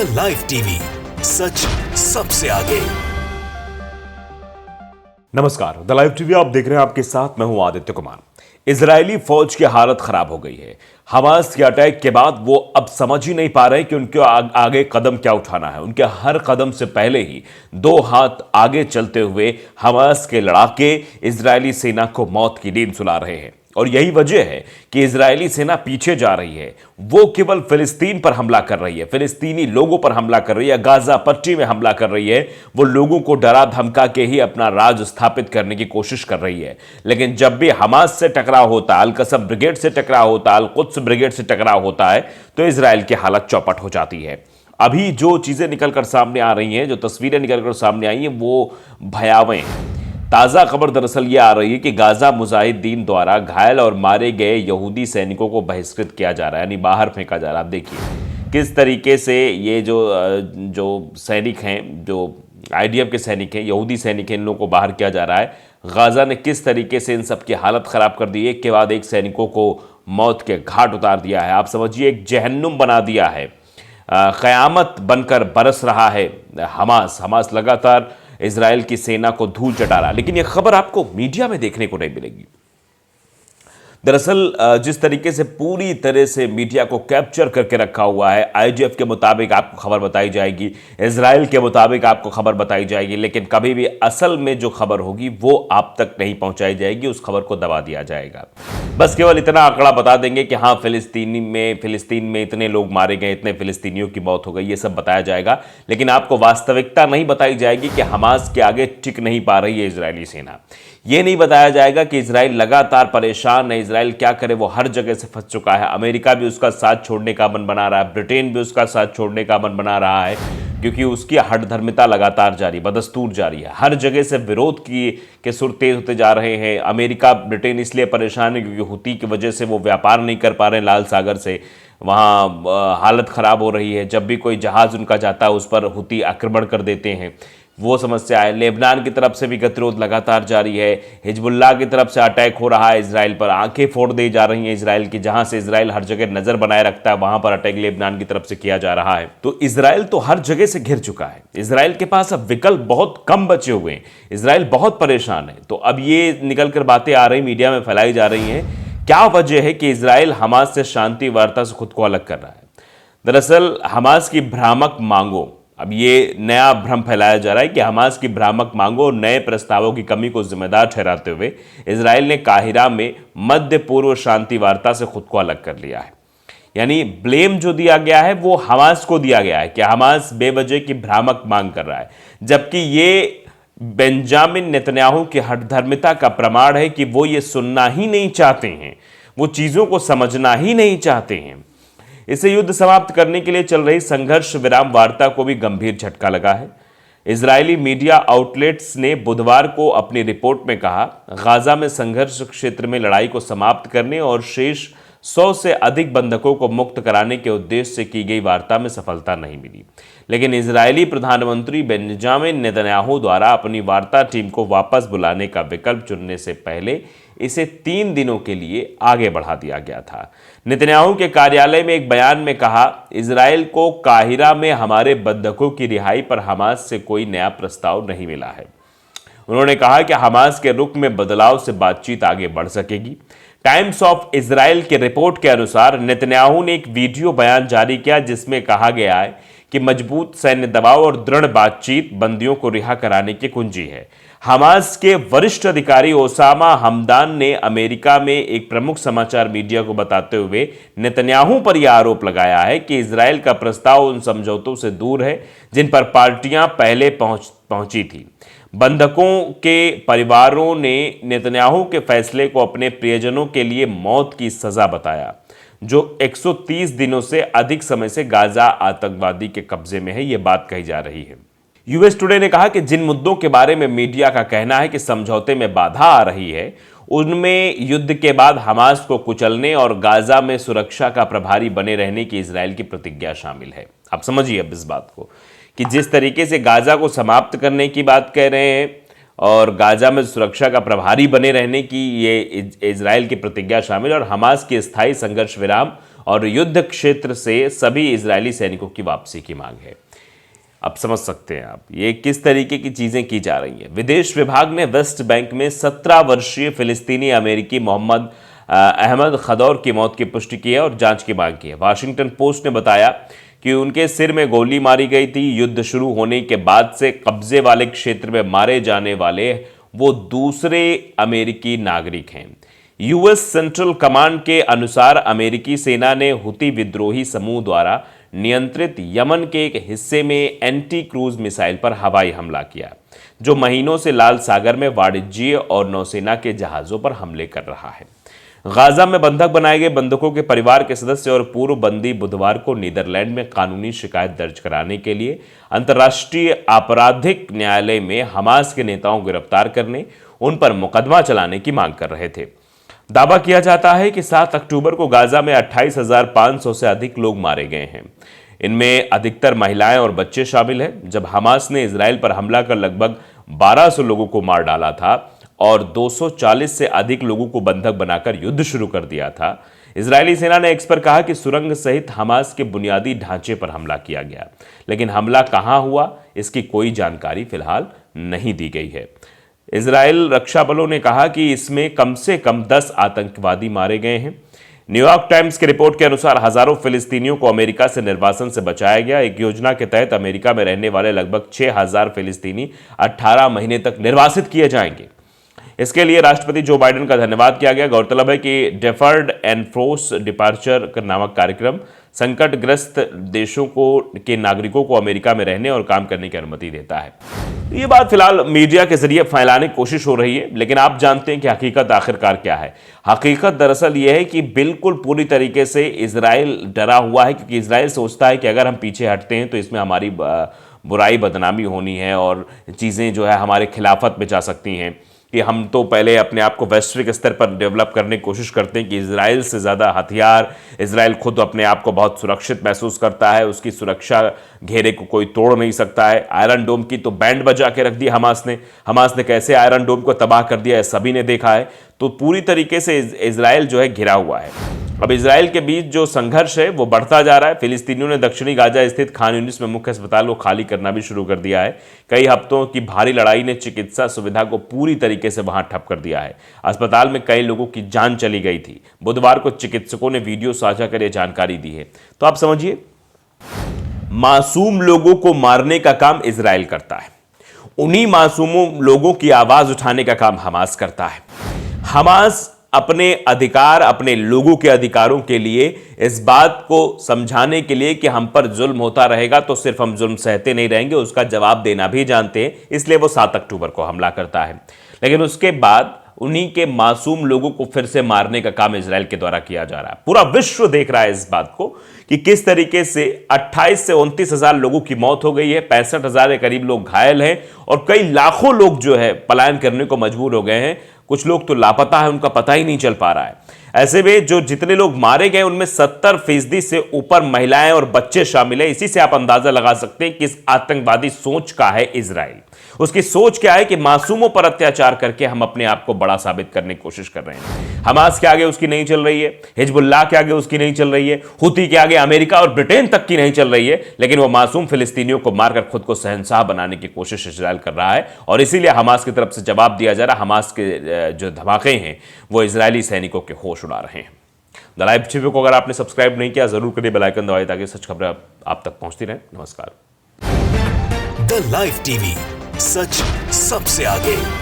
The live TV, सच सबसे आगे। नमस्कार, द लाइव टीवी आप देख रहे हैं। आपके साथ मैं हूं आदित्य कुमार। इजरायली फौज की हालत खराब हो गई है। हमास के अटैक के बाद वो अब समझ ही नहीं पा रहे कि उनके आगे कदम क्या उठाना है। उनके हर कदम से पहले ही दो हाथ आगे चलते हुए हमास के लड़ाके इजरायली सेना को मौत की नींद सुला रहे हैं। और यही वजह है कि इजरायली सेना पीछे जा रही है। वो केवल फिलिस्तीन पर हमला कर रही है, फिलिस्तीनी लोगों पर हमला कर रही है, गाजा पट्टी में हमला कर रही है। वो लोगों को डरा धमका के ही अपना राज स्थापित करने की कोशिश कर रही है। लेकिन जब भी हमास से टकराव होता है, अल कसम ब्रिगेड से टकराव होता है, अल कुद्स ब्रिगेड से टकराव होता है, तो इजराइल की हालत चौपट हो जाती है। अभी जो चीजें निकलकर सामने आ रही हैं, जो तस्वीरें निकलकर सामने आई हैं, वो भयावह हैं। ताज़ा खबर दरअसल ये आ रही है कि गाजा मुजाहिदीन द्वारा घायल और मारे गए यहूदी सैनिकों को बहिष्कृत किया जा रहा है, यानी बाहर फेंका जा रहा है। आप देखिए किस तरीके से ये जो सैनिक हैं, जो आईडीएफ के सैनिक हैं, यहूदी सैनिक हैं, इन लोगों को बाहर किया जा रहा है। गाजा ने किस तरीके से इन सब की हालत ख़राब कर दी, एक के बाद एक सैनिकों को मौत के घाट उतार दिया है। आप समझिए एक जहन्नुम बना दिया है। क़यामत बनकर बरस रहा है हमास लगातार इजराइल की सेना को धूल चटा रहा। लेकिन यह खबर आपको मीडिया में देखने को नहीं मिलेगी। दरअसल जिस तरीके से पूरी तरह से मीडिया को कैप्चर करके रखा हुआ है, आईडीएफ के मुताबिक आपको खबर बताई जाएगी, इजराइल के मुताबिक आपको खबर बताई जाएगी, लेकिन कभी भी असल में जो खबर होगी वो आप तक नहीं पहुंचाई जाएगी। उस खबर को दबा दिया जाएगा। बस केवल इतना आंकड़ा बता देंगे कि हाँ, फिलिस्तीन में इतने लोग मारे गए, इतने फिलिस्तीनियों की मौत हो गई, ये सब बताया जाएगा। लेकिन आपको वास्तविकता नहीं बताई जाएगी कि हमास के आगे टिक नहीं पा रही है इजरायली सेना। ये नहीं बताया जाएगा कि इजराइल लगातार परेशान है, इजराइल क्या करे, वो हर जगह से फंस चुका है। अमेरिका भी उसका साथ छोड़ने का मन बना रहा है, ब्रिटेन भी उसका साथ छोड़ने का मन बना रहा है, क्योंकि उसकी हठधर्मिता लगातार जारी, बदस्तूर जारी है। हर जगह से विरोध के सुर तेज होते जा रहे हैं। अमेरिका ब्रिटेन इसलिए परेशान है क्योंकि हुती की वजह से वो व्यापार नहीं कर पा रहे हैं लाल सागर से। वहाँ हालत ख़राब हो रही है। जब भी कोई जहाज़ उनका जाता है उस पर हुती आक्रमण कर देते हैं, वो समस्या है। लेबनान की तरफ से भी गतिरोध लगातार जारी है। हिजबुल्लाह की तरफ से अटैक हो रहा है इजराइल पर, आंखें फोड़ दी जा रही हैं इजराइल की। जहां से इजराइल हर जगह नजर बनाए रखता है, वहां पर अटैक लेबनान की तरफ से किया जा रहा है। तो इजराइल तो हर जगह से घिर चुका है। इजराइल के पास अब विकल्प बहुत कम बचे हुए हैं। इजराइल बहुत परेशान है। तो अब ये निकलकर बातें आ रही, मीडिया में फैलाई जा रही हैं, क्या वजह है कि इजराइल हमास से शांति वार्ता से खुद को अलग कर रहा है। दरअसल हमास की भ्रामक मांगों, अब ये नया भ्रम फैलाया जा रहा है कि हमास की भ्रामक मांगों और नए प्रस्तावों की कमी को जिम्मेदार ठहराते हुए इजराइल ने काहिरा में मध्य पूर्व शांति वार्ता से खुद को अलग कर लिया है। यानी ब्लेम जो दिया गया है वो हमास को दिया गया है कि हमास बेवजह की भ्रामक मांग कर रहा है, जबकि ये बेंजामिन नेतन्याहू की हठधर्मिता का प्रमाण है कि वो ये सुनना ही नहीं चाहते हैं, वो चीज़ों को समझना ही नहीं चाहते हैं। इसे युद्ध समाप्त करने के लिए चल रही संघर्ष विराम वार्ता को भी गंभीर झटका लगा है। इजरायली मीडिया आउटलेट्स ने बुधवार को अपनी रिपोर्ट में कहा, गाजा में संघर्ष क्षेत्र में लड़ाई को समाप्त करने और शेष 100 से अधिक बंधकों को मुक्त कराने के उद्देश्य से की गई वार्ता में सफलता नहीं मिली। लेकिन इजरायली प्रधानमंत्री बेंजामिन नेतन्याहू द्वारा अपनी वार्ता टीम को वापस बुलाने का विकल्प चुनने से पहले इसे 3 दिनों के लिए आगे बढ़ा दिया गया था। नेतन्याहू के कार्यालय में एक बयान में कहा, इजराइल को काहिरा में हमारे बंधकों की रिहाई पर हमास से कोई नया प्रस्ताव नहीं मिला है। उन्होंने कहा कि हमास के रुख में बदलाव से बातचीत आगे बढ़ सकेगी। टाइम्स ऑफ इजराइल की रिपोर्ट के अनुसार नेतन्याहू ने एक वीडियो बयान जारी किया जिसमें कहा गया है कि मजबूत सैन्य दबाव और दृढ़ बातचीत बंदियों को रिहा कराने की कुंजी है। हमास के वरिष्ठ अधिकारी ओसामा हमदान ने अमेरिका में एक प्रमुख समाचार मीडिया को बताते हुए नेतन्याहू पर यह आरोप लगाया है कि इजराइल का प्रस्ताव उन समझौतों से दूर है जिन पर पार्टियां पहले पहुंची थी। बंधकों के परिवारों ने नेतन्याहू के फैसले को अपने प्रियजनों के लिए मौत की सजा बताया, जो 130 दिनों से अधिक समय से गाजा आतंकवादी के कब्जे में है। यह बात कही जा रही है। यूएस टुडे ने कहा कि जिन मुद्दों के बारे में मीडिया का कहना है कि समझौते में बाधा आ रही है, उनमें युद्ध के बाद हमास को कुचलने और गाजा में सुरक्षा का प्रभारी बने रहने की इजराइल की प्रतिज्ञा शामिल है। आप समझिए अब इस बात को कि जिस तरीके से गाजा को समाप्त करने की बात कह रहे हैं और गाजा में सुरक्षा का प्रभारी बने रहने की ये इजराइल की प्रतिज्ञा शामिल, और हमास की स्थायी संघर्ष विराम और युद्ध क्षेत्र से सभी इजरायली सैनिकों की वापसी की मांग है। अब समझ सकते हैं आप ये किस तरीके की चीजें की जा रही हैं। विदेश विभाग ने वेस्ट बैंक में 17 वर्षीय फिलिस्तीनी अमेरिकी मोहम्मद अहमद खदौर की मौत की पुष्टि की है और जांच की मांग की है। वाशिंगटन पोस्ट ने बताया कि उनके सिर में गोली मारी गई थी। युद्ध शुरू होने के बाद से कब्जे वाले क्षेत्र में मारे जाने वाले वो दूसरे अमेरिकी नागरिक हैं। यूएस सेंट्रल कमांड के अनुसार अमेरिकी सेना ने हुती विद्रोही समूह द्वारा नियंत्रित यमन के एक हिस्से में एंटी क्रूज मिसाइल पर हवाई हमला किया, जो महीनों से लाल सागर में वाणिज्यिक और नौसेना के जहाजों पर हमले कर रहा है। गाजा में बंधक बनाए गए बंधकों के परिवार के सदस्य और पूर्व बंदी बुधवार को नीदरलैंड में कानूनी शिकायत दर्ज कराने के लिए अंतर्राष्ट्रीय आपराधिक न्यायालय में हमास के नेताओं को गिरफ्तार करने, उन पर मुकदमा चलाने की मांग कर रहे थे। दावा किया जाता है कि 7 अक्टूबर को गाजा में 28,500 से अधिक लोग मारे गए हैं। इनमें अधिकतर महिलाएं और बच्चे शामिल हैं। जब हमास ने इजराइल पर हमला कर लगभग 1200 लोगों को मार डाला था और 240 से अधिक लोगों को बंधक बनाकर युद्ध शुरू कर दिया था, इजरायली सेना ने एक्स पर कहा कि सुरंग सहित हमास के बुनियादी ढांचे पर हमला किया गया, लेकिन हमला कहां हुआ इसकी कोई जानकारी फिलहाल नहीं दी गई है। इजराइल रक्षा बलों ने कहा कि इसमें कम से कम 10 आतंकवादी मारे गए हैं। न्यूयॉर्क टाइम्स की रिपोर्ट के अनुसार हजारों फिलिस्तीनियों को अमेरिका से निर्वासन से बचाया गया। एक योजना के तहत अमेरिका में रहने वाले लगभग 6,000 फिलिस्तीनी 18 महीने तक निर्वासित किए जाएंगे। इसके लिए राष्ट्रपति जो बाइडेन का धन्यवाद किया गया। गौरतलब है कि डेफर्ड एनफोर्स डिपार्चर नामक कार्यक्रम संकटग्रस्त देशों के नागरिकों को अमेरिका में रहने और काम करने की अनुमति देता है। ये बात फिलहाल मीडिया के जरिए फैलाने की कोशिश हो रही है, लेकिन आप जानते हैं कि हकीकत आखिरकार क्या है। हकीकत दरअसल यह है कि बिल्कुल पूरी तरीके से इजराइल डरा हुआ है, क्योंकि इजराइल सोचता है कि अगर हम पीछे हटते हैं तो इसमें हमारी बुराई बदनामी होनी है और चीज़ें जो है हमारे खिलाफत में जा सकती हैं। कि हम तो पहले अपने आप को वैश्विक स्तर पर डेवलप करने की कोशिश करते हैं कि इजराइल से ज़्यादा हथियार, इजराइल खुद अपने आप को बहुत सुरक्षित महसूस करता है, उसकी सुरक्षा घेरे को कोई तोड़ नहीं सकता है। आयरन डोम की तो बैंड बजा के रख दी हमास ने कैसे आयरन डोम को तबाह कर दिया है सभी ने देखा है। तो पूरी तरीके से इजराइल जो है घिरा हुआ है। अब इजराइल के बीच जो संघर्ष है वो बढ़ता जा रहा है। फिलिस्तीनियों ने दक्षिणी गाजा स्थित खान यूनिस में मुख्य अस्पताल को खाली करना भी शुरू कर दिया है। कई हफ्तों की भारी लड़ाई ने चिकित्सा सुविधा को पूरी तरीके से वहां ठप कर दिया है। अस्पताल में कई लोगों की जान चली गई थी। बुधवार को चिकित्सकों ने वीडियो साझा कर यह जानकारी दी है। तो आप समझिए, मासूम लोगों को मारने का काम इजराइल करता है, उन्हीं मासूमों लोगों की आवाज उठाने का काम हमास करता है। हमास अपने अधिकार, अपने लोगों के अधिकारों के लिए इस बात को समझाने के लिए कि हम पर जुल्म होता रहेगा तो सिर्फ हम जुल्म सहते नहीं रहेंगे, उसका जवाब देना भी जानते हैं, इसलिए वो 7 अक्टूबर को हमला करता है। लेकिन उसके बाद उन्हीं के मासूम लोगों को फिर से मारने का काम इजराइल के द्वारा किया जा रहा है। पूरा विश्व देख रहा है इस बात को कि किस तरीके से 28 से 29 हजार लोगों की मौत हो गई है, 65,000 के करीब लोग घायल हैं और कई लाखों लोग जो है पलायन करने को मजबूर हो गए हैं। कुछ लोग तो लापता है, उनका पता ही नहीं चल पा रहा है। ऐसे में जो जितने लोग मारे गए उनमें 70% से ऊपर महिलाएं और बच्चे शामिल हैं। इसी से आप अंदाजा लगा सकते हैं कि इस आतंकवादी सोच का है इजराइल। उसकी सोच क्या है कि मासूमों पर अत्याचार करके हम अपने आप को बड़ा साबित करने की कोशिश कर रहे हैं। हमास के आगे उसकी नहीं चल रही है, हिजबुल्लाह के आगे उसकी नहीं चल रही है, हुती के आगे अमेरिका और ब्रिटेन तक की नहीं चल रही है, लेकिन वो मासूम फिलिस्तीनियों को मारकर खुद को शहंशाह बनाने की कोशिश इजराइल कर रहा है। और इसीलिए हमास की तरफ से जवाब दिया जा रहा है। हमास के जो धमाके हैं वो इजरायली सैनिकों के होश उड़ा रहे हैं। द लाइव टीवी को अगर आपने सब्सक्राइब नहीं किया जरूर करिए, बेल आइकन दबाइए ताकि सच खबरें आप तक पहुंचती रहें। नमस्कार। द लाइव टीवी, सच सबसे आगे।